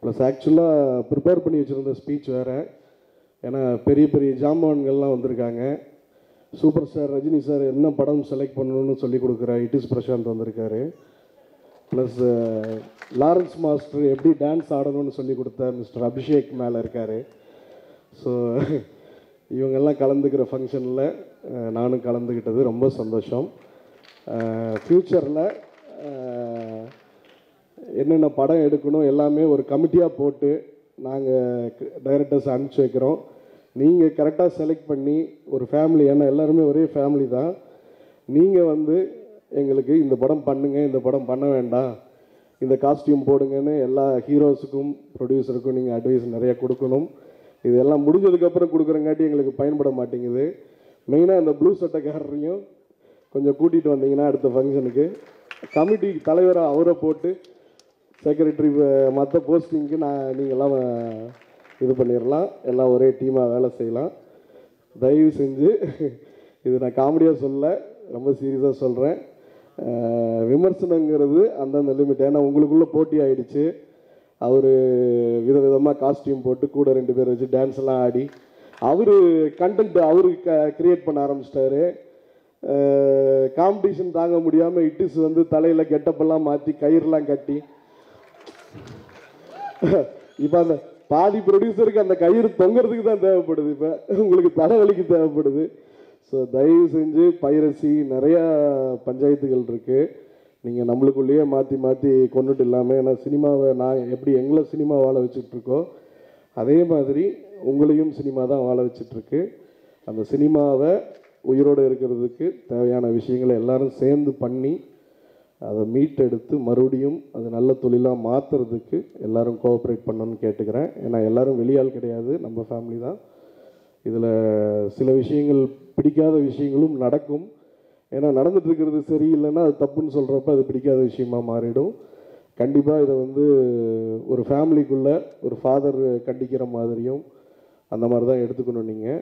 Plus ஆக்சுவலாக prepare பண்ணி வச்சுருந்த ஸ்பீச் வேறு. ஏன்னா பெரிய பெரிய ஜாம்பவான்கள்லாம் வந்திருக்காங்க. சூப்பர் ஸ்டார் ரஜினி சார் என்ன படம் செலக்ட் பண்ணணும்னு சொல்லி கொடுக்குற இட்டிஸ் பிரசாந்த் வந்திருக்காரு. ப்ளஸ் லாரன்ஸ் மாஸ்டர் எப்படி டான்ஸ் ஆடணும்னு சொல்லி கொடுத்த மிஸ்டர் அபிஷேக் மேலே இருக்கார். ஸோ இவங்கெல்லாம் கலந்துக்கிற ஃபங்க்ஷனில் நானும் கலந்துக்கிட்டது ரொம்ப சந்தோஷம். ஃப்யூச்சரில் என்னென்ன படம் எடுக்கணும் எல்லாமே ஒரு கமிட்டியாக போட்டு நாங்கள் டைரக்டர்ஸ் அனுப்பிச்சி வைக்கிறோம். நீங்கள் கரெக்டாக செலக்ட் பண்ணி ஒரு ஃபேமிலி, ஏன்னா எல்லாருமே ஒரே ஃபேமிலி தான், நீங்கள் வந்து எங்களுக்கு இந்த படம் பண்ணுங்கள், இந்த படம் பண்ண வேண்டாம், இந்த காஸ்டியூம் போடுங்கன்னு எல்லா ஹீரோஸுக்கும் ப்ரொடியூசருக்கும் நீங்கள் அட்வைஸ் நிறையா கொடுக்கணும். இதெல்லாம் முடிஞ்சதுக்கப்புறம் கொடுக்குறங்காட்டி எங்களுக்கு பயன்பட மாட்டேங்குது. மெயினாக இந்த ப்ளூ சட்டைக்காரரையும் கொஞ்சம் கூட்டிகிட்டு வந்தீங்கன்னா அடுத்த ஃபங்க்ஷனுக்கு கமிட்டி தலைவராக அவரை போட்டு செக்ரட்டரி மற்ற போஸ்டிங்க்கு நீங்கள்லாம் இது பண்ணிடலாம். எல்லாம் ஒரே டீமாக வேலை செய்யலாம். தயவு செஞ்சு இது நான் காமெடியாக சொல்ல, ரொம்ப சீரியஸாக சொல்கிறேன். விமர்சனங்கிறது அந்தந்த லிமிட். ஏன்னா உங்களுக்குள்ளே போட்டி ஆகிடுச்சு. அவர் விதவிதமாக காஸ்டியூம் போட்டு கூட 2 பேர் வச்சு டான்ஸ் எல்லாம் ஆடி அவர் கண்டென்ட் அவரு கிரியேட் பண்ண ஆரம்பிச்சிட்டாரு. காம்படிஷன் தாங்க முடியாமல் இட்டிஸ் வந்து தலையில் கெட்டப்பெல்லாம் மாற்றி கயிறுலாம் கட்டி, இப்போ அந்த பாதி ப்ரொடியூசருக்கு அந்த கயிறு தொங்குறதுக்கு தான் தேவைப்படுது, இப்போ உங்களுக்கு தலைவலிக்கு தேவைப்படுது. ஸோ தயவு செஞ்சு பைரசி நிறையா பஞ்சாயத்துகள் இருக்குது. நீங்கள் நம்மளுக்குள்ளேயே மாற்றி மாற்றி கொண்டுட்டு இல்லாமல், ஏன்னா சினிமாவை நான் எப்படி எங்களை சினிமா வாழ வச்சிட்ருக்கோ அதே மாதிரி உங்களையும் சினிமா தான் வாழ வச்சிட்ருக்கு. அந்த சினிமாவை உயிரோடு இருக்கிறதுக்கு தேவையான விஷயங்களை எல்லோரும் சேர்ந்து பண்ணி அதை மீட்டெடுத்து மறுபடியும் அது நல்ல தொழிலாக மாற்றுறதுக்கு எல்லோரும் கோஆப்ரேட் பண்ணணும்னு கேட்டுக்கிறேன். ஏன்னா எல்லோரும் வெளியால் கிடையாது, நம்ம ஃபேமிலி தான். இதில் சில விஷயங்கள் பிடிக்காத விஷயங்களும் நடக்கும். ஏன்னா நடந்துகிட்ருக்கிறது சரியில்லைன்னா அது தப்புன்னு சொல்கிறப்ப அது பிடிக்காத விஷயமாக மாறிடும். கண்டிப்பாக இதை வந்து ஒரு ஃபேமிலிக்குள்ளே ஒரு ஃபாதர் கண்டிக்கிற மாதிரியும் அந்த மாதிரி தான் எடுத்துக்கணும் நீங்கள்.